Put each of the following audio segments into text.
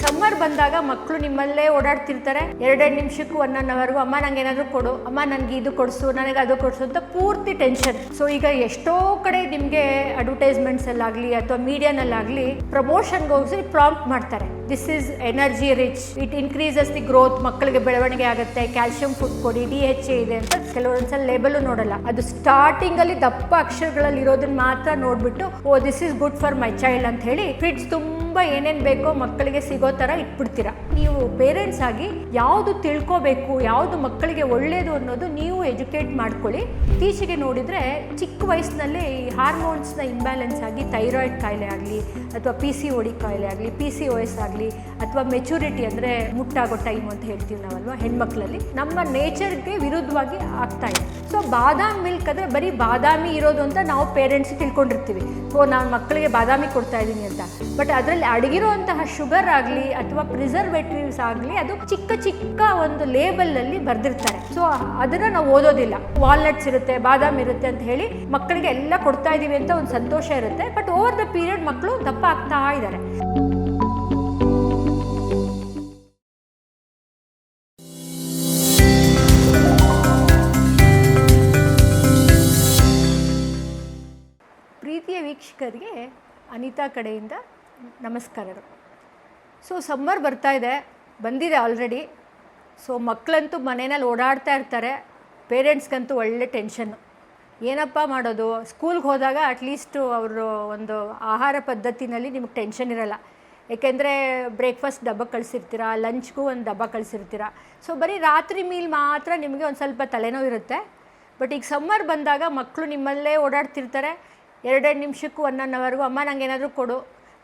Summer ಬಂದಾಗ ಮಕ್ಕಳು ನಿಮ್ಮಲ್ಲೇ ಓಡಾಡ್ತಿರ್ತಾರೆ. 2 ನಿಮಿಷಕ್ಕೂ 1 ಅವರ್ಗೂ ಅಮ್ಮ ನಂಗೆ ಏನಾದರೂ ಕೊಡು, ಅಮ್ಮ ನನಗೆ ಇದು ಕೊಡಿಸು, ನನಗೆ ಅದು ಕೊಡಿಸು ಅಂತ ಪೂರ್ತಿ ಟೆನ್ಷನ್. ಸೊ ಈಗ ಎಷ್ಟೋ ಕಡೆ ನಿಮಗೆ ಅಡ್ವರ್ಟೈಸ್ಮೆಂಟ್ಸ್ ಅಲ್ಲಾಗಲಿ ಅಥವಾ ಮೀಡಿಯಾನಲ್ಲಾಗಲಿ ಪ್ರಮೋಷನ್ಗೆ ಹೋಗಿ ಪ್ರಾಂಪ್ಟ್ ಮಾಡ್ತಾರೆ. This is energy rich, it increases the growth, ಮಕ್ಕಳಿಗೆ ಬೆಳವಣಿಗೆ ಆಗುತ್ತೆ, ಕ್ಯಾಲ್ಸಿಯಂ ಫುಡ್ ಕೊಡಿ, DHA ಇದೆ ಅಂತ ಕೆಲವೊಂದ್ಸಲ ಲೇಬಲ್ ನೋಡಲ್ಲ. ಅದು ಸ್ಟಾರ್ಟಿಂಗ್ ಅಲ್ಲಿ ದಪ್ಪ ಅಕ್ಷರಗಳಲ್ಲಿ ಇರೋದನ್ನ ಮಾತ್ರ ನೋಡ್ಬಿಟ್ಟು oh this is good for my child ಅಂತ ಹೇಳಿ ಫ್ರಿಡ್ಜ್ ತುಂಬಾ ಏನೇನ್ ಬೇಕೋ ಮಕ್ಕಳಿಗೆ ಸಿಗೋ ತರ ಇಟ್ಬಿಡ್ತೀರಾ. ನೀವು ಪೇರೆಂಟ್ಸ್ ಆಗಿ ಯಾವುದು ತಿಳ್ಕೋಬೇಕು, ಯಾವುದು ಮಕ್ಕಳಿಗೆ ಒಳ್ಳೇದು ಅನ್ನೋದು ನೀವು ಎಜುಕೇಟ್ ಮಾಡ್ಕೊಳ್ಳಿ. ಇತ್ತೀಚೆಗೆ ನೋಡಿದ್ರೆ ಚಿಕ್ಕ ವಯಸ್ಸಿನಲ್ಲಿ ಈ ಹಾರ್ಮೋನ್ಸ್ನ ಇಂಬ್ಯಾಲೆನ್ಸ್ ಆಗಿ ಥೈರಾಯ್ಡ್ ಕಾಯಿಲೆ ಆಗಲಿ ಅಥವಾ PCOD ಕಾಯಿಲೆ ಆಗಲಿ, PCOS ಆಗಲಿ ಅಥವಾ ಮೆಚುರಿಟಿ ಅಂದರೆ ಮುಟ್ಟಾಗೋ ಟೈಮ್ ಅಂತ ಹೇಳ್ತೀವಿ ನಾವಲ್ವಾ ಹೆಣ್ಮಕ್ಳಲ್ಲಿ, ನಮ್ಮ ನೇಚರ್ಗೆ ವಿರುದ್ಧವಾಗಿ ಆಗ್ತಾ ಇದೆ. ಸೊ ಬಾದಾಮಿ ಮಿಲ್ಕ್ ಅಂದರೆ ಬರೀ ಬಾದಾಮಿ ಇರೋದು ಅಂತ ನಾವು ಪೇರೆಂಟ್ಸ್ ತಿಳ್ಕೊಂಡಿರ್ತೀವಿ. ಓ ನಾನು ಮಕ್ಕಳಿಗೆ ಬಾದಾಮಿ ಕೊಡ್ತಾ ಇದ್ದೀನಿ ಅಂತ. ಬಟ್ ಅದರಲ್ಲಿ ಅಡಗಿರುವಂತಹ ಶುಗರ್ ಆಗಲಿ ಅಥವಾ ಪ್ರಿಸರ್ವೇಟಿವ್ಸ್ ಆಗಲಿ ಅದು ಚಿಕ್ಕ ಚಿಕ್ಕ ಒಂದು ಲೇಬಲಲ್ಲಿ ಬರೆದಿರ್ತಾರೆ. ಸೊ ಅದನ್ನು ನಾವು ಓದೋದಿಲ್ಲ. ವಾಲ್ನಟ್ಸ್ ಇರುತ್ತೆ, ಬಾದಾಮಿ ಇರುತ್ತೆ ಅಂತ ಹೇಳಿ ಮಕ್ಕಳಿಗೆ ಎಲ್ಲ ಕೊಡ್ತಾ ಇದ್ದೀವಿ ಅಂತ ಒಂದು ಸಂತೋಷ ಇರುತ್ತೆ. ಬಟ್ ಓವರ್ ದ ಪೀರಿಯಡ್ ಮಕ್ಕಳು ದಪ್ಪ ಆಗ್ತಾ ಇದ್ದಾರೆ. ಪ್ರೀತಿಯ ವೀಕ್ಷಕರಿಗೆ ಅನಿತಾ ಕಡೆಯಿಂದ ನಮಸ್ಕಾರಗಳು. ಸೊ ಸಮ್ಮರ್ ಬರ್ತಾ ಇದೆ, ಬಂದಿದೆ ಆಲ್ರೆಡಿ. ಸೊ ಮಕ್ಕಳಂತೂ ಮನೆಯಲ್ಲಿ ಓಡಾಡ್ತಾ ಇರ್ತಾರೆ. ಪೇರೆಂಟ್ಸ್ಗಂತೂ ಒಳ್ಳೆ ಟೆನ್ಷನ್ನು. ಏನಪ್ಪ ಮಾಡೋದು? ಸ್ಕೂಲ್ಗೆ ಹೋದಾಗ ಅಟ್ಲೀಸ್ಟು ಅವರು ಒಂದು ಆಹಾರ ಪದ್ಧತಿನಲ್ಲಿ ನಿಮಗೆ ಟೆನ್ಷನ್ ಇರಲ್ಲ. ಏಕೆಂದರೆ ಬ್ರೇಕ್ಫಾಸ್ಟ್ ಡಬ್ಬ ಕಳಿಸಿರ್ತೀರ, ಲಂಚ್ಗೂ ಒಂದು ಡಬ್ಬ ಕಳಿಸಿರ್ತೀರ. ಸೊ ಬರೀ ರಾತ್ರಿ ಮೀಲ್ ಮಾತ್ರ ನಿಮಗೆ ಒಂದು ಸ್ವಲ್ಪ ತಲೆನೋವು ಇರುತ್ತೆ. ಬಟ್ ಈಗ ಸಮ್ಮರ್ ಬಂದಾಗ ಮಕ್ಕಳು ನಿಮ್ಮಲ್ಲೇ ಓಡಾಡ್ತಿರ್ತಾರೆ. 2 ನಿಮಿಷಕ್ಕೂ 1 ಅವರ್ಗೂ ಅಮ್ಮ ನಂಗೆ ಏನಾದರೂ ಕೊಡು,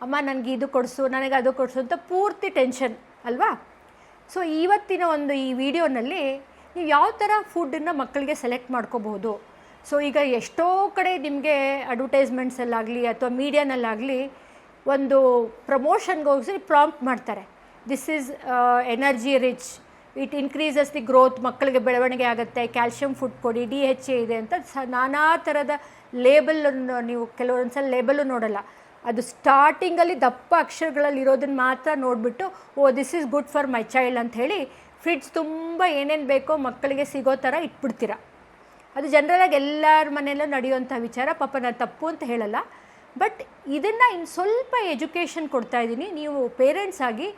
ಅಮ್ಮ ನನಗೆ ಇದು ಕೊಡಿಸು, ನನಗೆ ಅದು ಕೊಡಿಸು ಅಂತ ಪೂರ್ತಿ ಟೆನ್ಷನ್ ಅಲ್ವಾ? ಸೊ ಇವತ್ತಿನ ಒಂದು ಈ ವಿಡಿಯೋನಲ್ಲಿ ನೀವು ಯಾವ ಥರ ಫುಡ್ಡನ್ನು ಮಕ್ಕಳಿಗೆ ಸೆಲೆಕ್ಟ್ ಮಾಡ್ಕೋಬಹುದು. ಸೊ ಈಗ ಎಷ್ಟೋ ಕಡೆ ನಿಮಗೆ ಅಡ್ವರ್ಟೈಸ್ಮೆಂಟ್ಸಲ್ಲಾಗಲಿ ಅಥವಾ ಮೀಡಿಯಾನಲ್ಲಾಗಲಿ ಒಂದು ಪ್ರಮೋಷನ್ಗೆ ಹೋಗಿ ಪ್ರಾಂಪ್ಟ್ ಮಾಡ್ತಾರೆ. This is energy rich, it increases the growth, ಮಕ್ಕಳಿಗೆ ಬೆಳವಣಿಗೆ ಆಗುತ್ತೆ, ಕ್ಯಾಲ್ಸಿಯಂ ಫುಡ್ ಕೊಡಿ, DHA ಇದೆ ಅಂತ ನಾನಾ ಥರದ ಲೇಬಲನ್ನು ನೀವು ಕೆಲವೊಂದ್ಸಲ ಲೇಬಲ್ಲು ನೋಡಲ್ಲ. ಅದು ಸ್ಟಾರ್ಟಿಂಗಲ್ಲಿ ದಪ್ಪ ಅಕ್ಷರಗಳಲ್ಲಿ ಇರೋದನ್ನ ಮಾತ್ರ ನೋಡಿಬಿಟ್ಟು oh this is good for my child ಅಂತ ಹೇಳಿ ಫ್ರಿಡ್ಜ್ ತುಂಬ ಏನೇನು ಬೇಕೋ ಮಕ್ಕಳಿಗೆ ಸಿಗೋ ಥರ ಇಟ್ಬಿಡ್ತೀರ. ಅದು ಜನರಲಾಗಿ ಎಲ್ಲರ ಮನೆಯಲ್ಲೂ ನಡೆಯುವಂಥ ವಿಚಾರ. ಪಾಪ ನಾನು ತಪ್ಪು ಅಂತ ಹೇಳಲ್ಲ. ಬಟ್ ಇದನ್ನು ಇನ್ನು ಸ್ವಲ್ಪ ಎಜುಕೇಷನ್ ಕೊಡ್ತಾಯಿದ್ದೀನಿ. ನೀವು ಪೇರೆಂಟ್ಸ್ ಆಗಿ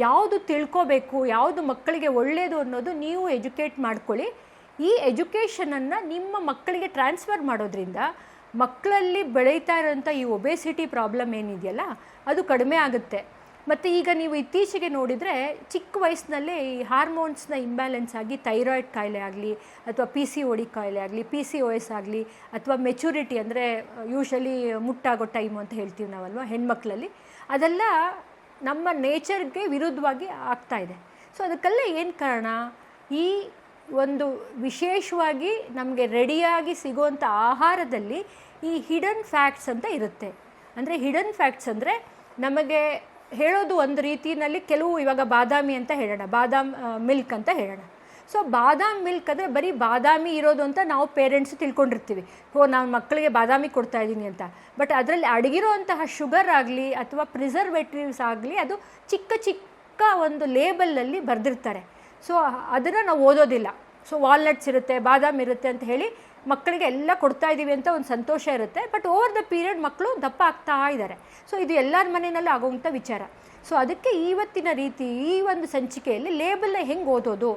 ಯಾವುದು ತಿಳ್ಕೋಬೇಕು, ಯಾವುದು ಮಕ್ಕಳಿಗೆ ಒಳ್ಳೆಯದು ಅನ್ನೋದು ನೀವು ಎಜುಕೇಟ್ ಮಾಡ್ಕೊಳ್ಳಿ. ಈ ಎಜುಕೇಷನನ್ನು ನಿಮ್ಮ ಮಕ್ಕಳಿಗೆ ಟ್ರಾನ್ಸ್ಫರ್ ಮಾಡೋದ್ರಿಂದ ಮಕ್ಕಳಲ್ಲಿ ಬೆಳೀತಾ ಇರೋಂಥ ಈ ಒಬೇಸಿಟಿ ಪ್ರಾಬ್ಲಮ್ ಏನಿದೆಯಲ್ಲ ಅದು ಕಡಿಮೆ ಆಗುತ್ತೆ. ಮತ್ತು ಈಗ ನೀವು ಇತ್ತೀಚೆಗೆ ನೋಡಿದರೆ ಚಿಕ್ಕ ವಯಸ್ಸಿನಲ್ಲೇ ಈ ಹಾರ್ಮೋನ್ಸ್ನ ಇಂಬ್ಯಾಲೆನ್ಸ್ ಆಗಿ ಥೈರಾಯ್ಡ್ ಕಾಯಿಲೆ ಆಗಲಿ ಅಥವಾ PCOD ಕಾಯಿಲೆ ಆಗಲಿ, PCOS ಆಗಲಿ ಅಥವಾ ಮೆಚುರಿಟಿ ಅಂದರೆ ಯೂಶಲಿ ಮುಟ್ಟಾಗೋ ಟೈಮು ಅಂತ ಹೇಳ್ತೀವಿ ನಾವಲ್ವಾ ಹೆಣ್ಮಕ್ಳಲ್ಲಿ, ಅದೆಲ್ಲ ನಮ್ಮ ನೇಚರ್ಗೆ ವಿರುದ್ಧವಾಗಿ ಆಗ್ತಾ ಇದೆ. ಸೊ ಅದಕ್ಕೆಲ್ಲ ಏನು ಕಾರಣ? ಈ ಒಂದು ವಿಶೇಷವಾಗಿ ನಮಗೆ ರೆಡಿಯಾಗಿ ಸಿಗೋವಂಥ ಆಹಾರದಲ್ಲಿ ಈ ಹಿಡನ್ ಫ್ಯಾಕ್ಟ್ಸ್ ಅಂತ ಇರುತ್ತೆ. ಅಂದರೆ ಹಿಡನ್ ಫ್ಯಾಕ್ಟ್ಸ್ ಅಂದರೆ ನಮಗೆ ಹೇಳೋದು ಒಂದು ರೀತಿಯಲ್ಲಿ ಕೆಲವು, ಇವಾಗ ಬಾದಾಮಿ ಅಂತ ಹೇಳೋಣ, ಮಿಲ್ಕ್ ಅಂತ ಹೇಳೋಣ. ಸೊ ಬಾದಾಮಿ ಮಿಲ್ಕ್ ಅಂದರೆ ಬರೀ ಬಾದಾಮಿ ಇರೋದು ಅಂತ ನಾವು ಪೇರೆಂಟ್ಸ್ ತಿಳ್ಕೊಂಡಿರ್ತೀವಿ. ಓ ನಾನು ಮಕ್ಕಳಿಗೆ ಬಾದಾಮಿ ಕೊಡ್ತಾ ಇದ್ದೀನಿ ಅಂತ. ಬಟ್ ಅದರಲ್ಲಿ ಅಡಗಿರುವಂತಹ ಶುಗರ್ ಆಗಲಿ ಅಥವಾ ಪ್ರಿಸರ್ವೇಟಿವ್ಸ್ ಆಗಲಿ ಅದು ಚಿಕ್ಕ ಚಿಕ್ಕ ಒಂದು ಲೇಬಲಲ್ಲಿ ಬರೆದಿರ್ತಾರೆ. ಸೊ ಅದನ್ನು ನಾವು ಓದೋದಿಲ್ಲ. ಸೊ ವಾಲ್ನಟ್ಸ್ ಇರುತ್ತೆ, ಬಾದಾಮಿ ಇರುತ್ತೆ ಅಂತ ಹೇಳಿ ಮಕ್ಕಳಿಗೆ ಎಲ್ಲ ಕೊಡ್ತಾ ಇದ್ದೀವಿ ಅಂತ ಒಂದು ಸಂತೋಷ ಇರುತ್ತೆ. ಬಟ್ ಓವರ್ ದ ಪೀರಿಯಡ್ ಮಕ್ಕಳು ದಪ್ಪ ಆಗ್ತಾ ಇದ್ದಾರೆ. ಸೊ ಇದು ಎಲ್ಲರ ಮನೆಯಲ್ಲಿ ಆಗೋವಂಥ ವಿಚಾರ. ಸೊ ಅದಕ್ಕೆ ಇವತ್ತಿನ ರೀತಿ ಈ ಒಂದು ಸಂಚಿಕೆಯಲ್ಲಿ ಲೇಬಲ್ನ ಹೆಂಗೆ ಓದೋದು,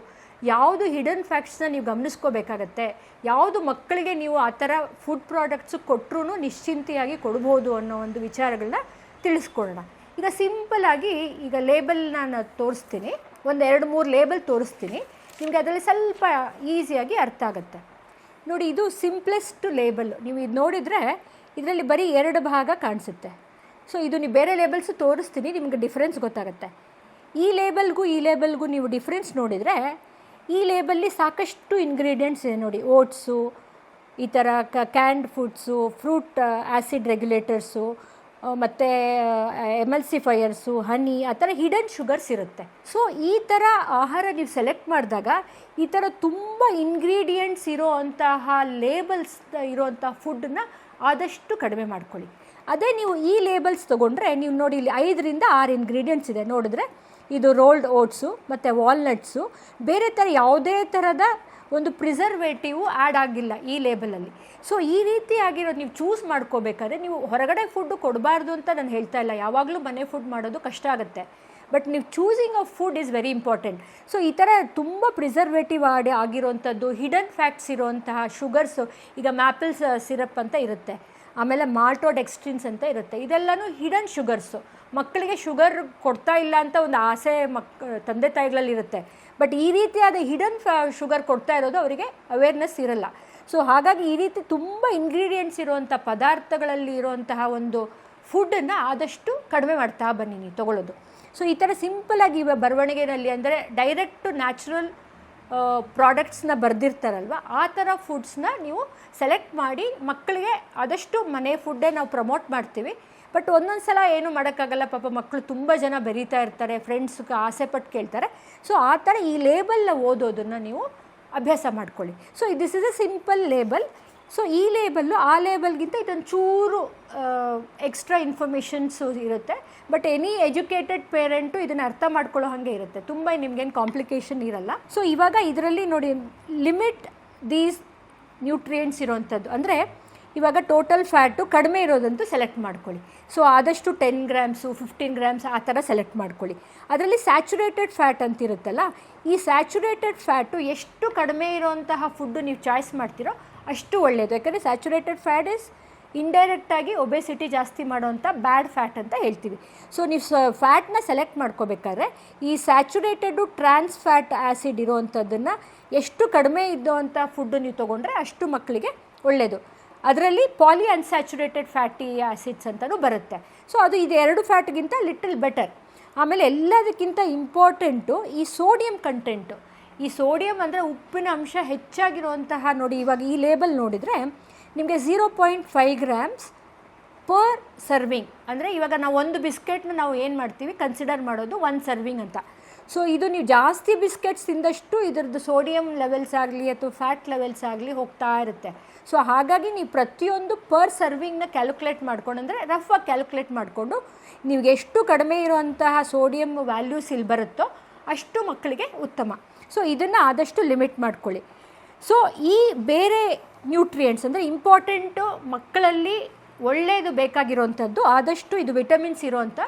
ಯಾವುದು ಹಿಡನ್ ಫ್ಯಾಕ್ಟ್ಸ್ನ ನೀವು ಗಮನಿಸ್ಕೋಬೇಕಾಗತ್ತೆ, ಯಾವುದು ಮಕ್ಕಳಿಗೆ ನೀವು ಆ ಥರ ಫುಡ್ ಪ್ರಾಡಕ್ಟ್ಸು ಕೊಟ್ಟರೂ ನಿಶ್ಚಿಂತೆಯಾಗಿ ಕೊಡ್ಬೋದು ಅನ್ನೋ ಒಂದು ವಿಚಾರಗಳನ್ನ ತಿಳಿಸ್ಕೊಡೋಣ. ಈಗ ಸಿಂಪಲ್ಲಾಗಿ ಈಗ ಲೇಬಲ್ನ ನಾನು ತೋರಿಸ್ತೀನಿ, ಒಂದು 2-3 ಲೇಬಲ್ ತೋರಿಸ್ತೀನಿ. ನಿಮಗೆ ಅದರಲ್ಲಿ ಸ್ವಲ್ಪ ಈಸಿಯಾಗಿ ಅರ್ಥ ಆಗುತ್ತೆ. ನೋಡಿ, ಇದು ಸಿಂಪ್ಲೆಸ್ಟ್ ಲೇಬಲ್. ನೀವು ಇದು ನೋಡಿದರೆ ಇದರಲ್ಲಿ ಬರೀ 2 ಭಾಗ ಕಾಣಿಸುತ್ತೆ. ಸೊ ಇದು ನೀವು ಬೇರೆ ಲೇಬಲ್ಸು ತೋರಿಸ್ತೀನಿ, ನಿಮಗೆ ಡಿಫ್ರೆನ್ಸ್ ಗೊತ್ತಾಗುತ್ತೆ. ಈ ಲೇಬಲ್ಗೂ ನೀವು ಡಿಫ್ರೆನ್ಸ್ ನೋಡಿದರೆ ಈ ಲೇಬಲ್ಲಿ ಸಾಕಷ್ಟು ಇಂಗ್ರೀಡಿಯೆಂಟ್ಸ್ ಇದೆ ನೋಡಿ. ಓಟ್ಸು, ಈ ಥರ ಕ್ಯಾಂಡ್ ಫುಡ್ಸು, ಫ್ರೂಟ್ ಆ್ಯಸಿಡ್ ರೆಗ್ಯುಲೇಟರ್ಸು, ಮತ್ತು ಎಮಲ್ಸಿಫೈಯರ್ಸು, ಹನಿ, ಆ ಥರ ಹಿಡನ್ ಶುಗರ್ಸ್ ಇರುತ್ತೆ. ಸೊ ಈ ಥರ ಆಹಾರ ನೀವು ಸೆಲೆಕ್ಟ್ ಮಾಡಿದಾಗ ಈ ಥರ ತುಂಬ ಇಂಗ್ರೀಡಿಯೆಂಟ್ಸ್ ಇರೋ ಅಂತಹ ಲೇಬಲ್ಸ್ ಇರೋವಂಥ ಫುಡ್ಡನ್ನ ಆದಷ್ಟು ಕಡಿಮೆ ಮಾಡ್ಕೊಳ್ಳಿ. ಅದೇ ನೀವು ಈ ಲೇಬಲ್ಸ್ ತೊಗೊಂಡ್ರೆ ನೀವು ನೋಡಿ ಇಲ್ಲಿ 5 ರಿಂದ 6 ಇಂಗ್ರೀಡಿಯೆಂಟ್ಸ್ ಇದೆ. ನೋಡಿದ್ರೆ ಇದು ರೋಲ್ಡ್ ಓಟ್ಸು ಮತ್ತು ವಾಲ್ನಟ್ಸು, ಬೇರೆ ಥರ ಯಾವುದೇ ಥರದ ಒಂದು ಪ್ರಿಸರ್ವೇಟಿವ್ ಆ್ಯಡ್ ಆಗಿಲ್ಲ ಈ ಲೇಬಲಲ್ಲಿ. ಸೊ ಈ ರೀತಿ ಆಗಿರೋದು ನೀವು ಚೂಸ್ ಮಾಡ್ಕೋಬೇಕಾದ್ರೆ, ನೀವು ಹೊರಗಡೆ ಫುಡ್ಡು ಕೊಡಬಾರ್ದು ಅಂತ ನಾನು ಹೇಳ್ತಾ ಇಲ್ಲ, ಯಾವಾಗಲೂ ಮನೆ ಫುಡ್ ಮಾಡೋದು ಕಷ್ಟ ಆಗುತ್ತೆ, ಬಟ್ ನೀವು choosing of food is very important. So ಈ ಥರ ತುಂಬ ಪ್ರಿಸರ್ವೇಟಿವ್ ಆಗಿರೋವಂಥದ್ದು, ಹಿಡನ್ ಫ್ಯಾಕ್ಟ್ಸ್ ಇರೋವಂತಹ ಶುಗರ್ಸು, ಈಗ ಮ್ಯಾಪಲ್ಸ್ ಸಿರಪ್ ಅಂತ ಇರುತ್ತೆ, ಆಮೇಲೆ ಮಾಲ್ಟೋಡೆಕ್ಸ್ಟ್ರಿನ್ಸ್ ಅಂತ ಇರುತ್ತೆ, ಇದೆಲ್ಲನೂ ಹಿಡನ್ ಶುಗರ್ಸು. ಮಕ್ಕಳಿಗೆ ಶುಗರ್ ಕೊಡ್ತಾ ಇಲ್ಲ ಅಂತ ಒಂದು ಆಸೆ ತಂದೆ ತಾಯಿಗಳಲ್ಲಿರುತ್ತೆ, ಬಟ್ ಈ ರೀತಿಯಾದ ಹಿಡನ್ ಶುಗರ್ ಕೊಡ್ತಾ ಇರೋದು ಅವರಿಗೆ ಅವೇರ್ನೆಸ್ ಇರಲ್ಲ. ಸೊ ಹಾಗಾಗಿ ಈ ರೀತಿ ತುಂಬ ಇಂಗ್ರೀಡಿಯೆಂಟ್ಸ್ ಇರುವಂಥ ಪದಾರ್ಥಗಳಲ್ಲಿ ಇರುವಂತಹ ಒಂದು ಫುಡ್ಡನ್ನು ಆದಷ್ಟು ಕಡಿಮೆ ಮಾಡ್ತಾ ಬನ್ನಿ ನೀವು ತೊಗೊಳ್ಳೋದು. ಸೊ ಈ ಥರ ಸಿಂಪಲಾಗಿ ಇವಾಗ ಬರವಣಿಗೆಯಲ್ಲಿ ಅಂದರೆ ಡೈರೆಕ್ಟು ನ್ಯಾಚುರಲ್ ಪ್ರಾಡಕ್ಟ್ಸ್ನ ಬರೆದಿರ್ತಾರಲ್ವ, ಆ ಥರ ಫುಡ್ಸ್ನ ನೀವು ಸೆಲೆಕ್ಟ್ ಮಾಡಿ ಮಕ್ಕಳಿಗೆ ಆದಷ್ಟು ಮನೆ ಫುಡ್ಡೇ ನಾವು ಪ್ರಮೋಟ್ ಮಾಡ್ತೀವಿ. ಬಟ್ ಒಂದೊಂದು ಸಲ ಏನು ಮಾಡೋಕ್ಕಾಗಲ್ಲ, ಪಾಪ ಮಕ್ಕಳು ತುಂಬ ಜನ ಬೆರೀತಾ ಇರ್ತಾರೆ, ಫ್ರೆಂಡ್ಸ್ಗೆ ಆಸೆ ಪಟ್ಟು ಕೇಳ್ತಾರೆ. ಸೊ ಆ ಥರ ಈ ಲೇಬಲ್ನ ಓದೋದನ್ನು ನೀವು ಅಭ್ಯಾಸ ಮಾಡ್ಕೊಳ್ಳಿ. So this is A simple label. So ಈ ಲೇಬಲ್ಲು ಆ ಲೇಬಲ್ಗಿಂತ ಇದೊಂದು ಚೂರು ಎಕ್ಸ್ಟ್ರಾ ಇನ್ಫಾರ್ಮೇಷನ್ಸು ಇರುತ್ತೆ, ಬಟ್ ಎನಿ ಎಜುಕೇಟೆಡ್ ಪೇರೆಂಟು ಇದನ್ನು ಅರ್ಥ ಮಾಡ್ಕೊಳ್ಳೋ ಹಾಗೆ ಇರುತ್ತೆ, ತುಂಬ ನಿಮಗೇನು ಕಾಂಪ್ಲಿಕೇಶನ್ ಇರಲ್ಲ. ಸೊ ಇವಾಗ ಇದರಲ್ಲಿ ನೋಡಿ, ಲಿಮಿಟ್ ದೀಸ್ ನ್ಯೂಟ್ರಿಯೆಂಟ್ಸ್ ಇರೋವಂಥದ್ದು ಅಂದರೆ ಇವಾಗ ಟೋಟಲ್ ಫ್ಯಾಟು ಕಡಿಮೆ ಇರೋದಂತೂ ಸೆಲೆಕ್ಟ್ ಮಾಡ್ಕೊಳ್ಳಿ. ಸೊ ಆದಷ್ಟು 10 ಗ್ರಾಮ್ಸು 15 ಗ್ರಾಮ್ಸ್ ಆ ಥರ ಸೆಲೆಕ್ಟ್ ಮಾಡ್ಕೊಳ್ಳಿ. ಅದರಲ್ಲಿ ಸ್ಯಾಚುರೇಟೆಡ್ ಫ್ಯಾಟ್ ಅಂತ ಇರುತ್ತಲ್ಲ, ಈ ಸ್ಯಾಚುರೇಟೆಡ್ ಫ್ಯಾಟು ಎಷ್ಟು ಕಡಿಮೆ ಇರೋವಂತಹ ಫುಡ್ಡು ನೀವು ಚಾಯ್ಸ್ ಮಾಡ್ತೀರೋ ಅಷ್ಟು ಒಳ್ಳೆಯದು. ಯಾಕಂದರೆ ಸ್ಯಾಚುರೇಟೆಡ್ ಫ್ಯಾಟ್ ಇಸ್ ಇಂಡೈರೆಕ್ಟಾಗಿ ಒಬೆಸಿಟಿ ಜಾಸ್ತಿ ಮಾಡೋವಂಥ ಬ್ಯಾಡ್ ಫ್ಯಾಟ್ ಅಂತ ಹೇಳ್ತೀವಿ. ಸೊ ನೀವು ಫ್ಯಾಟ್ನ ಸೆಲೆಕ್ಟ್ ಮಾಡ್ಕೋಬೇಕಾದ್ರೆ ಈ ಸ್ಯಾಚುರೇಟೆಡು ಟ್ರಾನ್ಸ್ ಫ್ಯಾಟ್ ಆ್ಯಸಿಡ್ ಇರೋವಂಥದ್ದನ್ನು ಎಷ್ಟು ಕಡಿಮೆ ಇದ್ದೋವಂಥ ಫುಡ್ಡು ನೀವು ತೊಗೊಂಡ್ರೆ ಅಷ್ಟು ಮಕ್ಕಳಿಗೆ ಒಳ್ಳೆಯದು. ಅದರಲ್ಲಿ ಪಾಲಿ ಅನ್ಸ್ಯಾಚುರೇಟೆಡ್ ಫ್ಯಾಟಿ ಆ್ಯಸಿಡ್ಸ್ ಅಂತಲೂ ಬರುತ್ತೆ. ಸೊ ಅದು ಇದು 2 ಫ್ಯಾಟ್ಗಿಂತ ಲಿಟಲ್ ಬೆಟರ್. ಆಮೇಲೆ ಎಲ್ಲದಕ್ಕಿಂತ ಇಂಪಾರ್ಟೆಂಟು ಈ ಸೋಡಿಯಂ ಕಂಟೆಂಟು. ಈ ಸೋಡಿಯಂ ಅಂದರೆ ಉಪ್ಪಿನ ಅಂಶ ಹೆಚ್ಚಾಗಿರುವಂತಹ, ನೋಡಿ ಇವಾಗ ಈ ಲೇಬಲ್ ನೋಡಿದರೆ ನಿಮಗೆ 0.5 ಗ್ರಾಮ್ಸ್ ಪರ್ ಸರ್ವಿಂಗ್. ಅಂದರೆ ಇವಾಗ ನಾವು ಒಂದು ಬಿಸ್ಕೆಟ್ನ ನಾವು ಏನು ಮಾಡ್ತೀವಿ ಕನ್ಸಿಡರ್ ಮಾಡೋದು 1 ಸರ್ವಿಂಗ್ ಅಂತ. ಸೊ ಇದು ನೀವು ಜಾಸ್ತಿ ಬಿಸ್ಕೆಟ್ಸ್ ತಿಂದಷ್ಟು ಇದರದ್ದು ಸೋಡಿಯಂ ಲೆವೆಲ್ಸ್ ಆಗಲಿ ಅಥವಾ ಫ್ಯಾಟ್ ಲೆವೆಲ್ಸ್ ಆಗಲಿ ಹೋಗ್ತಾ ಇರುತ್ತೆ. ಸೊ ಹಾಗಾಗಿ ನೀವು ಪ್ರತಿಯೊಂದು ಪರ್ ಸರ್ವಿಂಗ್ನ ಕ್ಯಾಲ್ಕುಲೇಟ್ ಮಾಡ್ಕೊಂಡು, ಅಂದರೆ ರಫಾಗಿ ಕ್ಯಾಲ್ಕುಲೇಟ್ ಮಾಡಿಕೊಂಡು ನೀವು ಎಷ್ಟು ಕಡಿಮೆ ಇರುವಂತಹ ಸೋಡಿಯಂ ವ್ಯಾಲ್ಯೂಸ್ ಇಲ್ಲಿ ಬರುತ್ತೋ ಅಷ್ಟು ಮಕ್ಕಳಿಗೆ ಉತ್ತಮ. ಸೊ ಇದನ್ನು ಆದಷ್ಟು ಲಿಮಿಟ್ ಮಾಡ್ಕೊಳ್ಳಿ. ಸೊ ಈ ಬೇರೆ ನ್ಯೂಟ್ರಿಯೆಂಟ್ಸ್ ಅಂದರೆ ಇಂಪಾರ್ಟೆಂಟು ಮಕ್ಕಳಲ್ಲಿ ಒಳ್ಳೆಯದು ಬೇಕಾಗಿರೋವಂಥದ್ದು, ಆದಷ್ಟು ಇದು ವಿಟಮಿನ್ಸ್ ಇರೋವಂಥ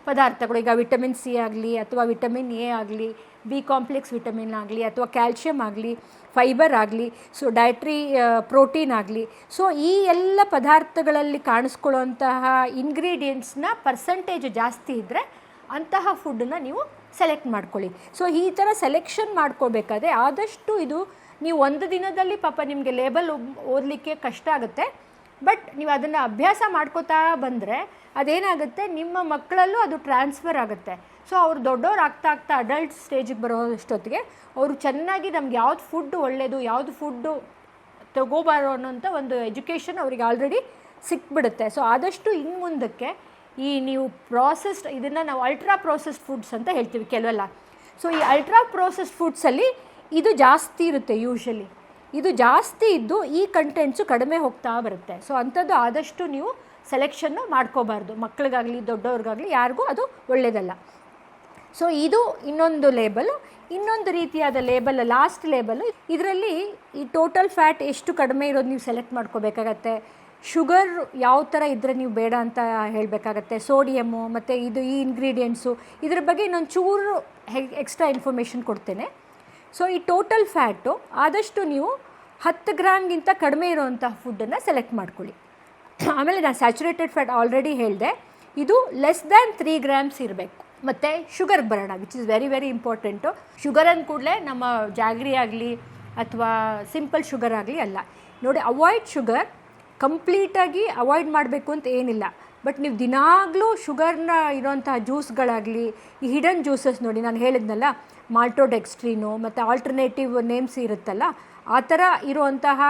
ಪದಾರ್ಥಗಳು. ಈಗ ವಿಟಮಿನ್ ಸಿ ಆಗಲಿ ಅಥವಾ ವಿಟಮಿನ್ ಎ ಆಗಲಿ, ಬಿ ಕಾಂಪ್ಲೆಕ್ಸ್ ವಿಟಮಿನ್ ಆಗಲಿ ಅಥವಾ ಕ್ಯಾಲ್ಶಿಯಮ್ ಆಗಲಿ, ಫೈಬರ್ ಆಗಲಿ, ಸೊ ಡಯಟ್ರಿ ಪ್ರೋಟೀನ್ ಆಗಲಿ, ಸೊ ಈ ಎಲ್ಲ ಪದಾರ್ಥಗಳಲ್ಲಿ ಕಾಣಿಸ್ಕೊಳ್ಳುವಂತಹ ಇಂಗ್ರೀಡಿಯೆಂಟ್ಸ್ನ ಪರ್ಸೆಂಟೇಜ್ ಜಾಸ್ತಿ ಇದ್ದರೆ ಅಂತಹ ಫುಡ್ಡನ್ನು ನೀವು ಸೆಲೆಕ್ಟ್ ಮಾಡ್ಕೊಳ್ಳಿ. ಸೊ ಈ ಥರ ಸೆಲೆಕ್ಷನ್ ಮಾಡ್ಕೋಬೇಕಾದ್ರೆ ಆದಷ್ಟು ಇದು ನೀವು ಒಂದು ದಿನದಲ್ಲಿ ಪಾಪ ನಿಮಗೆ ಲೇಬಲ್ ಓದಲಿಕ್ಕೆ ಕಷ್ಟ ಆಗುತ್ತೆ, ಬಟ್ ನೀವು ಅದನ್ನು ಅಭ್ಯಾಸ ಮಾಡ್ಕೋತಾ ಬಂದರೆ ಅದೇನಾಗುತ್ತೆ, ನಿಮ್ಮ ಮಕ್ಕಳಲ್ಲೂ ಅದು ಟ್ರಾನ್ಸ್ಫರ್ ಆಗುತ್ತೆ. ಸೊ ಅವ್ರು ದೊಡ್ಡವ್ರು ಆಗ್ತಾ ಆಗ್ತಾ ಅಡಲ್ಟ್ ಸ್ಟೇಜಿಗೆ ಬರೋಷ್ಟೊತ್ತಿಗೆ ಅವರು ಚೆನ್ನಾಗಿ ನಮ್ಗೆ ಯಾವ್ದು ಫುಡ್ಡು ಒಳ್ಳೆಯದು, ಯಾವುದು ಫುಡ್ಡು ತಗೋಬಾರೋ ಅನ್ನೋಂಥ ಒಂದು ಎಜುಕೇಷನ್ ಅವರಿಗೆ ಆಲ್ರೆಡಿ ಸಿಕ್ಬಿಡುತ್ತೆ. ಸೊ ಆದಷ್ಟು ಇನ್ನು ಮುಂದಕ್ಕೆ ಈ ನೀವು ಪ್ರಾಸೆಸ್ಡ್, ಇದನ್ನು ನಾವು ಅಲ್ಟ್ರಾ ಪ್ರೋಸೆಸ್ಡ್ ಫುಡ್ಸ್ ಅಂತ ಹೇಳ್ತೀವಿ ಕೆಲವೆಲ್ಲ. ಸೊ ಈ ಅಲ್ಟ್ರಾ ಪ್ರೋಸೆಸ್ಡ್ ಫುಡ್ಸಲ್ಲಿ ಇದು ಜಾಸ್ತಿ ಇರುತ್ತೆ, ಯೂಶಲಿ ಇದು ಜಾಸ್ತಿ ಇದ್ದು ಈ ಕಂಟೆಂಟ್ಸು ಕಡಿಮೆ ಹೋಗ್ತಾ ಬರುತ್ತೆ. ಸೊ ಅಂಥದ್ದು ಆದಷ್ಟು ನೀವು ಸೆಲೆಕ್ಷನ್ನು ಮಾಡ್ಕೋಬಾರ್ದು, ಮಕ್ಕಳಿಗಾಗಲಿ ದೊಡ್ಡವ್ರಿಗಾಗಲಿ ಯಾರಿಗೂ ಅದು ಒಳ್ಳೆಯದಲ್ಲ. ಸೊ ಇದು ಇನ್ನೊಂದು ಲೇಬಲು. ಇನ್ನೊಂದು ರೀತಿಯಾದ ಲೇಬಲ್, ಲಾಸ್ಟ್ ಲೇಬಲು, ಇದರಲ್ಲಿ ಈ ಟೋಟಲ್ ಫ್ಯಾಟ್ ಎಷ್ಟು ಕಡಿಮೆ ಇರೋದು ನೀವು ಸೆಲೆಕ್ಟ್ ಮಾಡ್ಕೋಬೇಕಾಗತ್ತೆ. ಶುಗರ್ ಯಾವ ಥರ ಇದ್ದರೆ ನೀವು ಬೇಡ ಅಂತ ಹೇಳಬೇಕಾಗತ್ತೆ. ಸೋಡಿಯಮ್ಮು ಮತ್ತು ಇದು ಈ ಇಂಗ್ರೀಡಿಯೆಂಟ್ಸು, ಇದ್ರ ಬಗ್ಗೆ ಇನ್ನೊಂದು ಚೂರು ಎಕ್ಸ್ಟ್ರಾ ಇನ್ಫಾರ್ಮೇಷನ್ ಕೊಡ್ತೇನೆ. ಸೊ ಈ ಟೋಟಲ್ ಫ್ಯಾಟು ಆದಷ್ಟು ನೀವು 10 ಗ್ರಾಮ್ಗಿಂತ ಕಡಿಮೆ ಇರೋವಂಥ ಫುಡ್ಡನ್ನು ಸೆಲೆಕ್ಟ್ ಮಾಡ್ಕೊಳ್ಳಿ. ಆಮೇಲೆ ನಾನು ಸ್ಯಾಚುರೇಟೆಡ್ ಫ್ಯಾಟ್ ಆಲ್ರೆಡಿ ಹೇಳಿದೆ, ಇದು ಲೆಸ್ ದ್ಯಾನ್ 3 ಗ್ರಾಮ್ಸ್ ಇರಬೇಕು. ಮತ್ತು ಶುಗರ್ ಬರೋಣ, which is very very important. Sugar ಅಂದ ಕೂಡಲೇ ನಮ್ಮ ಜಾಗ್ರಿ ಆಗಲಿ ಅಥವಾ ಸಿಂಪಲ್ ಶುಗರ್ ಆಗಲಿ ಅಲ್ಲ. ನೋಡಿ, ಅವಾಯ್ಡ್ ಶುಗರ್, ಕಂಪ್ಲೀಟಾಗಿ ಅವಾಯ್ಡ್ ಮಾಡಬೇಕು ಅಂತ ಏನಿಲ್ಲ, ಬಟ್ ನೀವು ದಿನಾಗಲೂ ಶುಗರ್ನ ಇರೋಂತಹ ಜ್ಯೂಸ್ಗಳಾಗಲಿ, ಈ ಹಿಡನ್ ಜ್ಯೂಸಸ್ ನೋಡಿ ನಾನು ಹೇಳಿದ್ನಲ್ಲ, ಮಾಲ್ಟೋಡೆಕ್ಸ್ಟ್ರೀನು ಮತ್ತು ಆಲ್ಟರ್ನೇಟಿವ್ ನೇಮ್ಸ್ ಇರುತ್ತಲ್ಲ, ಆ ಥರ ಇರುವಂತಹ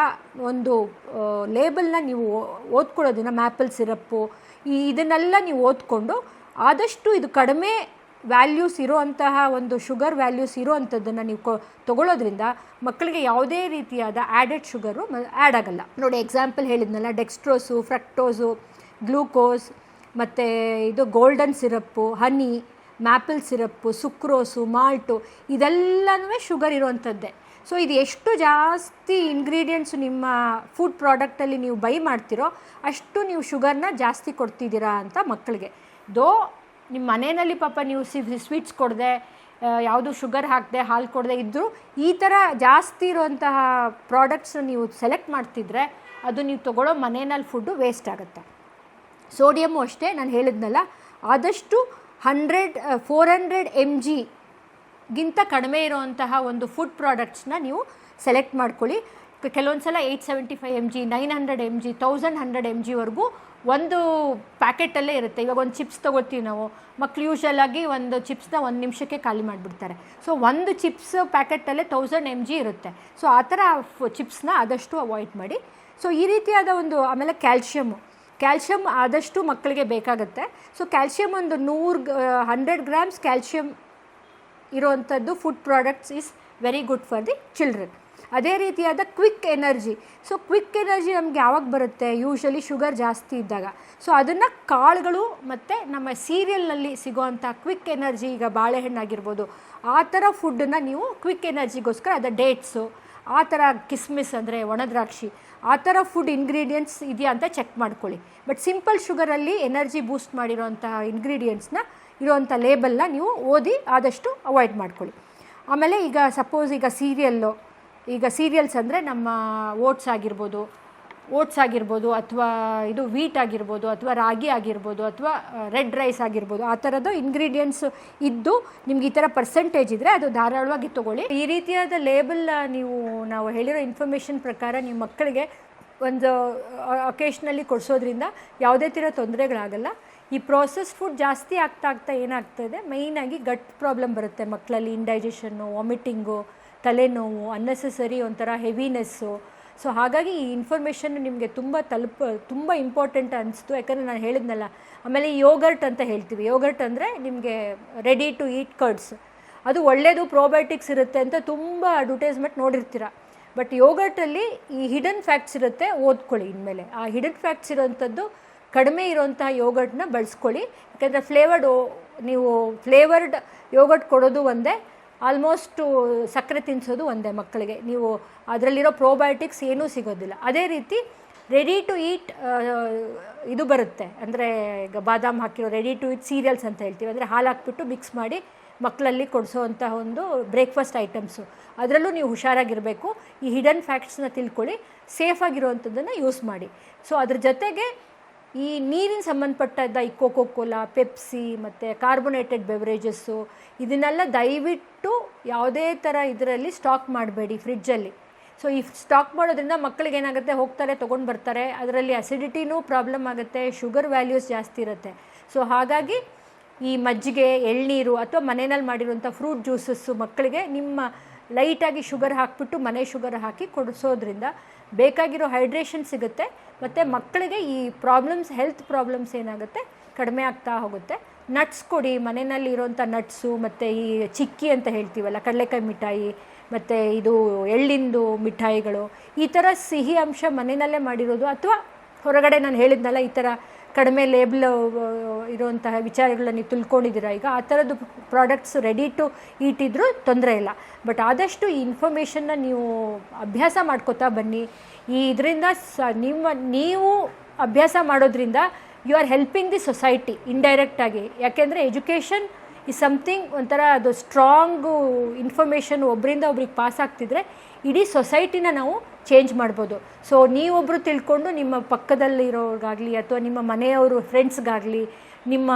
ಒಂದು ಲೇಬಲ್ನ ನೀವು ಓದ್ಕೊಳ್ಳೋದನ್ನು, ಮ್ಯಾಪಲ್ ಸಿರಪ್ಪು, ಇದನ್ನೆಲ್ಲ ನೀವು ಓದ್ಕೊಂಡು ಆದಷ್ಟು ಇದು ಕಡಿಮೆ ವ್ಯಾಲ್ಯೂಸ್ ಇರೋವಂತಹ ಒಂದು ಶುಗರ್ ವ್ಯಾಲ್ಯೂಸ್ ಇರೋವಂಥದ್ದನ್ನು ನೀವು ತೊಗೊಳ್ಳೋದ್ರಿಂದ ಮಕ್ಕಳಿಗೆ ಯಾವುದೇ ರೀತಿಯಾದ ಆ್ಯಡೆಡ್ ಶುಗರು ಆ್ಯಡ್ ಆಗಲ್ಲ. ನೋಡಿ, ಎಕ್ಸಾಂಪಲ್ ಹೇಳಿದ್ನಲ್ಲ, ಡೆಕ್ಸ್ಟ್ರೋಸು, ಫ್ರಕ್ಟೋಸು, ಗ್ಲೂಕೋಸ್, ಮತ್ತು ಇದು golden syrup, honey, maple syrup, sucrose, malt ಇದೆಲ್ಲನೂ ಶುಗರ್ ಇರುವಂಥದ್ದೇ. ಸೊ ಇದು ಎಷ್ಟು ಜಾಸ್ತಿ ಇಂಗ್ರೀಡಿಯೆಂಟ್ಸು ನಿಮ್ಮ ಫುಡ್ ಪ್ರಾಡಕ್ಟಲ್ಲಿ ನೀವು ಬೈ ಮಾಡ್ತೀರೋ ಅಷ್ಟು ನೀವು ಶುಗರ್ನ ಜಾಸ್ತಿ ಕೊಡ್ತಿದ್ದೀರಾ ಅಂತ ಮಕ್ಕಳಿಗೆ. ನಿಮ್ಮ ಮನೆಯಲ್ಲಿ ಪಾಪ ನೀವು ಸ್ವೀಟ್ಸ್ ಕೊಡದೆ, ಯಾವುದು ಶುಗರ್ ಹಾಕದೆ, ಹಾಲು ಕೊಡದೆ ಇದ್ದರೂ ಈ ಥರ ಜಾಸ್ತಿ ಇರುವಂತಹ ಪ್ರಾಡಕ್ಟ್ಸ್ನ ನೀವು ಸೆಲೆಕ್ಟ್ ಮಾಡ್ತಿದ್ರೆ ಅದು ನೀವು ತೊಗೊಳ್ಳೋ ಮನೆಯಲ್ಲಿ ಫುಡ್ಡು ವೇಸ್ಟ್ ಆಗುತ್ತೆ. ಸೋಡಿಯಮ್ಮು ಅಷ್ಟೇ, ನಾನು ಹೇಳಿದ್ನಲ್ಲ, ಆದಷ್ಟು 400 mg ಗಿಂತ ಕಡಿಮೆ ಇರುವಂತಹ ಒಂದು ಫುಡ್ ಪ್ರಾಡಕ್ಟ್ಸ್ನ ನೀವು ಸೆಲೆಕ್ಟ್ ಮಾಡ್ಕೊಳ್ಳಿ. ಕೆಲವೊಂದು ಸಲ 875 mg, 900 mg, 1100 mgವರೆಗೂ ಒಂದು ಪ್ಯಾಕೆಟಲ್ಲೇ ಇರುತ್ತೆ. ಇವಾಗ ಒಂದು ಚಿಪ್ಸ್ ತೊಗೊಳ್ತೀವಿ ನಾವು, ಮಕ್ಕಳು ಯೂಶಲಾಗಿ ಒಂದು ಚಿಪ್ಸ್ನ 1 ನಿಮಿಷಕ್ಕೆ ಖಾಲಿ ಮಾಡಿಬಿಡ್ತಾರೆ. ಸೊ ಒಂದು ಚಿಪ್ಸ್ ಪ್ಯಾಕೆಟಲ್ಲೇ 1000 mg ಇರುತ್ತೆ. ಸೊ ಆ ಥರ ಚಿಪ್ಸ್ನ ಆದಷ್ಟು ಅವಾಯ್ಡ್ ಮಾಡಿ. ಸೊ ಈ ರೀತಿಯಾದ ಒಂದು, ಆಮೇಲೆ ಕ್ಯಾಲ್ಶಿಯಮ್ ಆದಷ್ಟು ಮಕ್ಕಳಿಗೆ ಬೇಕಾಗುತ್ತೆ. ಸೊ ಕ್ಯಾಲ್ಶಿಯಮ್ ಒಂದು 100 grams ಕ್ಯಾಲ್ಶಿಯಮ್ ಇರೋವಂಥದ್ದು food products is very good for the children. ಅದೇ ರೀತಿಯಾದ quick energy. So quick energy ನಮಗೆ ಯಾವಾಗ ಬರುತ್ತೆ? ಯೂಶಲಿ ಶುಗರ್ ಜಾಸ್ತಿ ಇದ್ದಾಗ. ಸೊ ಅದನ್ನು ಕಾಳುಗಳು ಮತ್ತು ನಮ್ಮ ಸೀರಿಯಲ್ನಲ್ಲಿ ಸಿಗೋವಂಥ ಕ್ವಿಕ್ ಎನರ್ಜಿ, ಈಗ ಬಾಳೆಹಣ್ಣಾಗಿರ್ಬೋದು, ಆ ಥರ ಫುಡ್ಡನ್ನು ನೀವು ಕ್ವಿಕ್ ಎನರ್ಜಿಗೋಸ್ಕರ, ಅದು ಡೇಟ್ಸು, ಆ ಥರ ಕಿಸ್ಮಿಸ್ ಅಂದರೆ ಒಣದ್ರಾಕ್ಷಿ, ಆ ಥರ ಫುಡ್ ಇಂಗ್ರೀಡಿಯೆಂಟ್ಸ್ ಇದೆಯಾ ಅಂತ ಚೆಕ್ ಮಾಡ್ಕೊಳ್ಳಿ. ಬಟ್ ಸಿಂಪಲ್ ಶುಗರಲ್ಲಿ ಎನರ್ಜಿ ಬೂಸ್ಟ್ ಮಾಡಿರೋಂತಹ ಇಂಗ್ರೀಡಿಯೆಂಟ್ಸ್ನ ಇರೋವಂಥ ಲೇಬಲ್ನ ನೀವು ಓದಿ ಆದಷ್ಟು ಅವಾಯ್ಡ್ ಮಾಡ್ಕೊಳ್ಳಿ. ಆಮೇಲೆ ಈಗ ಸಪೋಸ್ ಈಗ ಸೀರಿಯಲ್ಸ್ ಅಂದರೆ ನಮ್ಮ ಓಟ್ಸ್ ಆಗಿರ್ಬೋದು ಅಥವಾ ಇದು ವೀಟ್ ಆಗಿರ್ಬೋದು ಅಥವಾ ರಾಗಿ ಆಗಿರ್ಬೋದು ಅಥವಾ ರೆಡ್ ರೈಸ್ ಆಗಿರ್ಬೋದು, ಆ ಥರದ್ದು ಇಂಗ್ರೀಡಿಯೆಂಟ್ಸ್ ಇದ್ದು ನಿಮ್ಗೆ ಈ ಥರ ಪರ್ಸೆಂಟೇಜ್ ಇದ್ದರೆ ಅದು ಧಾರಾಳವಾಗಿ ತೊಗೊಳ್ಳಿ. ಈ ರೀತಿಯಾದ ಲೇಬಲ್ ನಾವು ಹೇಳಿರೋ ಇನ್ಫಾರ್ಮೇಷನ್ ಪ್ರಕಾರ ನಿಮ್ಮ ಮಕ್ಕಳಿಗೆ ಒಂದು ಅಕೇಶ್ನಲ್ಲಿ ಕೊಡಿಸೋದ್ರಿಂದ ಯಾವುದೇ ಥರ ತೊಂದರೆಗಳಾಗಲ್ಲ. ಈ ಪ್ರೋಸೆಸ್ ಫುಡ್ ಜಾಸ್ತಿ ಆಗ್ತಾ ಏನಾಗ್ತದೆ, ಮೇಯ್ನಾಗಿ ಗಟ್ ಪ್ರಾಬ್ಲಮ್ ಬರುತ್ತೆ ಮಕ್ಕಳಲ್ಲಿ, ಇಂಡೈಜೆಷನ್ನು, ವಾಮಿಟಿಂಗು, ತಲೆನೋವು, ಅನ್ನೆಸೆಸರಿ ಒಂಥರ ಹೆವಿನೆಸ್ಸು. ಸೊ ಹಾಗಾಗಿ ಈ ಇನ್ಫಾರ್ಮೇಷನ್ ನಿಮಗೆ ತುಂಬ ಇಂಪಾರ್ಟೆಂಟ್ ಅನಿಸ್ತು. ಯಾಕಂದರೆ ನಾನು ಹೇಳಿದ್ನಲ್ಲ. ಆಮೇಲೆ ಯೋಗರ್ಟ್ ಅಂತ ಹೇಳ್ತೀವಿ. ಯೋಗರ್ಟ್ ಅಂದರೆ ನಿಮಗೆ ರೆಡಿ ಟು ಈಟ್ ಕರ್ಡ್ಸ್, ಅದು ಒಳ್ಳೆಯದು, ಪ್ರೋಬಯೋಟಿಕ್ಸ್ ಇರುತ್ತೆ ಅಂತ ತುಂಬ ಅಡ್ವರ್ಟೈಸ್ಮೆಂಟ್ ನೋಡಿರ್ತೀರ. ಬಟ್ ಯೋಗರ್ಟಲ್ಲಿ ಈ ಹಿಡನ್ ಫ್ಯಾಕ್ಟ್ಸ್ ಇರುತ್ತೆ, ಓದ್ಕೊಳ್ಳಿ ಇನ್ಮೇಲೆ. ಆ ಹಿಡನ್ ಫ್ಯಾಕ್ಟ್ಸ್ ಇರೋವಂಥದ್ದು ಕಡಿಮೆ ಇರೋಂತಹ ಯೋಗರ್ಟ್ನ ಬಳಸ್ಕೊಳ್ಳಿ. ಯಾಕೆಂದರೆ ನೀವು ಫ್ಲೇವರ್ಡ್ ಯೋಗರ್ಟ್ ಕೊಡೋದು ಒಂದೇ, ಆಲ್ಮೋಸ್ಟು ಸಕ್ಕರೆ ತಿನ್ನಿಸೋದು ಒಂದೇ ಮಕ್ಕಳಿಗೆ. ನೀವು ಅದರಲ್ಲಿರೋ ಪ್ರೋಬಯೋಟಿಕ್ಸ್ ಏನೂ ಸಿಗೋದಿಲ್ಲ. ಅದೇ ರೀತಿ ರೆಡಿ ಟು ಈಟ್ ಇದು ಬರುತ್ತೆ, ಅಂದರೆ ಈಗ ಬಾದಾಮ್ ಹಾಕಿರೋ ರೆಡಿ ಟು ಈಟ್ ಸೀರಿಯಲ್ಸ್ ಅಂತ ಹೇಳ್ತೀವಿ. ಅಂದರೆ ಹಾಲು ಹಾಕ್ಬಿಟ್ಟು ಮಿಕ್ಸ್ ಮಾಡಿ ಮಕ್ಕಳಲ್ಲಿ ಕೊಡಿಸೋವಂತಹ ಒಂದು ಬ್ರೇಕ್ಫಾಸ್ಟ್ ಐಟಮ್ಸು. ಅದರಲ್ಲೂ ನೀವು ಹುಷಾರಾಗಿರಬೇಕು. ಈ ಹಿಡನ್ ಫ್ಯಾಕ್ಟ್ಸ್ನ ತಿಳ್ಕೊಳ್ಳಿ, ಸೇಫಾಗಿರುವಂಥದ್ದನ್ನು ಯೂಸ್ ಮಾಡಿ. ಸೊ ಅದ್ರ ಜೊತೆಗೆ ಈ ನೀರಿನ ಸಂಬಂಧಪಟ್ಟದ್ದ ಈ ಕೋಕೋ ಕೋಲಾ, ಪೆಪ್ಸಿ ಮತ್ತು ಕಾರ್ಬೋನೇಟೆಡ್ ಬೆವರೇಜಸ್ಸು, ಇದನ್ನೆಲ್ಲ ದಯವಿಟ್ಟು ಯಾವುದೇ ಥರ ಇದರಲ್ಲಿ ಸ್ಟಾಕ್ ಮಾಡಬೇಡಿ ಫ್ರಿಡ್ಜಲ್ಲಿ. ಸೊ ಈ ಸ್ಟಾಕ್ ಮಾಡೋದ್ರಿಂದ ಮಕ್ಕಳಿಗೆ ಏನಾಗುತ್ತೆ, ಹೋಗ್ತಾರೆ ತೊಗೊಂಡು ಬರ್ತಾರೆ, ಅದರಲ್ಲಿ ಅಸಿಡಿಟಿನೂ ಪ್ರಾಬ್ಲಮ್ ಆಗುತ್ತೆ, ಶುಗರ್ ವ್ಯಾಲ್ಯೂಸ್ ಜಾಸ್ತಿ ಇರುತ್ತೆ. ಸೊ ಹಾಗಾಗಿ ಈ ಮಜ್ಜಿಗೆ, ಎಳ್ನೀರು ಅಥವಾ ಮನೆಯಲ್ಲಿ ಮಾಡಿರುವಂಥ ಫ್ರೂಟ್ ಜ್ಯೂಸಸ್ಸು ಮಕ್ಕಳಿಗೆ ನಿಮ್ಮ ಲೈಟಾಗಿ ಶುಗರ್ ಹಾಕಿಬಿಟ್ಟು ಮನೆ ಶುಗರ್ ಹಾಕಿ ಕೊಡಿಸೋದ್ರಿಂದ ಬೇಕಾಗಿರೋ ಹೈಡ್ರೇಷನ್ ಸಿಗುತ್ತೆ. ಮತ್ತು ಮಕ್ಕಳಿಗೆ ಈ ಹೆಲ್ತ್ ಪ್ರಾಬ್ಲಮ್ಸ್ ಏನಾಗುತ್ತೆ ಕಡಿಮೆ ಆಗ್ತಾ ಹೋಗುತ್ತೆ. ನಟ್ಸ್ ಕೊಡಿ, ಮನೆಯಲ್ಲಿ ಇರೋವಂಥ ನಟ್ಸು ಮತ್ತು ಈ ಚಿಕ್ಕಿ ಅಂತ ಹೇಳ್ತೀವಲ್ಲ, ಕಡಲೆಕಾಯಿ ಮಿಠಾಯಿ ಮತ್ತು ಇದು ಎಳ್ಳಿಂದು ಮಿಠಾಯಿಗಳು, ಈ ಥರ ಸಿಹಿ ಅಂಶ ಮನೆಯಲ್ಲೇ ಮಾಡಿರೋದು, ಅಥವಾ ಹೊರಗಡೆ ನಾನು ಹೇಳಿದ್ನಲ್ಲ ಈ ಥರ ಕಡಿಮೆ ಲೇಬಲ್ ಇರುವಂತಹ ವಿಚಾರಗಳನ್ನ ನೀವು ತಿಳ್ಕೊಂಡಿದ್ದೀರಾ ಈಗ, ಆ ಥರದ್ದು ಪ್ರಾಡಕ್ಟ್ಸ್ ರೆಡಿ ಟು ಈಟ್ ಇದ್ದರೂ ತೊಂದರೆ ಇಲ್ಲ. ಬಟ್ ಆದಷ್ಟು ಈ ಇನ್ಫಾರ್ಮೇಷನ್ನ ನೀವು ಅಭ್ಯಾಸ ಮಾಡ್ಕೋತಾ ಬನ್ನಿ. ಇದರಿಂದ ನೀವು ಅಭ್ಯಾಸ ಮಾಡೋದ್ರಿಂದ you are helping the society ಇಂಡೈರೆಕ್ಟಾಗಿ. ಯಾಕೆಂದರೆ ಎಜುಕೇಷನ್ ಈ ಸಮಥಿಂಗ್ ಒಂಥರ ಅದು ಸ್ಟ್ರಾಂಗು ಇನ್ಫಾರ್ಮೇಷನ್ ಒಬ್ಬರಿಂದ ಒಬ್ರಿಗೆ ಪಾಸ್ ಆಗ್ತಿದ್ರೆ ಇಡೀ ಸೊಸೈಟಿನ ನಾವು ಚೇಂಜ್ ಮಾಡ್ಬೋದು. ಸೊ ನೀವೊಬ್ಬರು ತಿಳ್ಕೊಂಡು ನಿಮ್ಮ ಪಕ್ಕದಲ್ಲಿರೋರಿಗಾಗಲಿ ಅಥವಾ ನಿಮ್ಮ ಮನೆಯವರು ಫ್ರೆಂಡ್ಸ್ಗಾಗಲಿ ನಿಮ್ಮ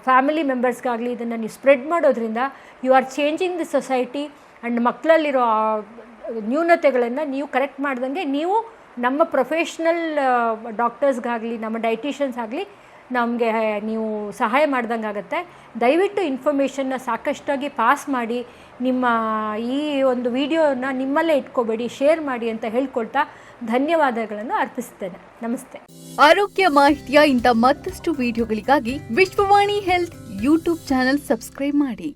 ಫ್ಯಾಮಿಲಿ ಮೆಂಬರ್ಸ್ಗಾಗಲಿ ಇದನ್ನು ನೀವು ಸ್ಪ್ರೆಡ್ ಮಾಡೋದ್ರಿಂದ you are changing the society. And ಮಕ್ಕಳಲ್ಲಿರೋ ನ್ಯೂನತೆಗಳನ್ನು ನೀವು ಕರೆಕ್ಟ್ ಮಾಡ್ದಂಗೆ ನೀವು ನಮ್ಮ ಪ್ರೊಫೆಷ್ನಲ್ ಡಾಕ್ಟರ್ಸ್ಗಾಗಲಿ ನಮ್ಮ ಡೈಟಿಷಿಯನ್ಸ್ ಆಗಲಿ ನಮಗೆ ನೀವು ಸಹಾಯ ಮಾಡ್ದಂಗೆ ಆಗುತ್ತೆ. ದಯವಿಟ್ಟು ಇನ್ಫಾರ್ಮೇಷನ್ನ ಸಾಕಷ್ಟಾಗಿ ಪಾಸ್ ಮಾಡಿ, ನಿಮ್ಮ ಈ ಒಂದು ವಿಡಿಯೋನ ನಿಮ್ಮಲ್ಲೇ ಇಟ್ಕೋಬೇಡಿ, ಶೇರ್ ಮಾಡಿ ಅಂತ ಹೇಳ್ಕೊಳ್ತಾ ಧನ್ಯವಾದಗಳನ್ನು ಅರ್ಪಿಸ್ತೇನೆ. ನಮಸ್ತೆ. ಆರೋಗ್ಯ ಮಾಹಿತಿಯ ಇಂಥ ಮತ್ತಷ್ಟು ವಿಡಿಯೋಗಳಿಗಾಗಿ Vishwavani health YouTube channel subscribe ಮಾಡಿ.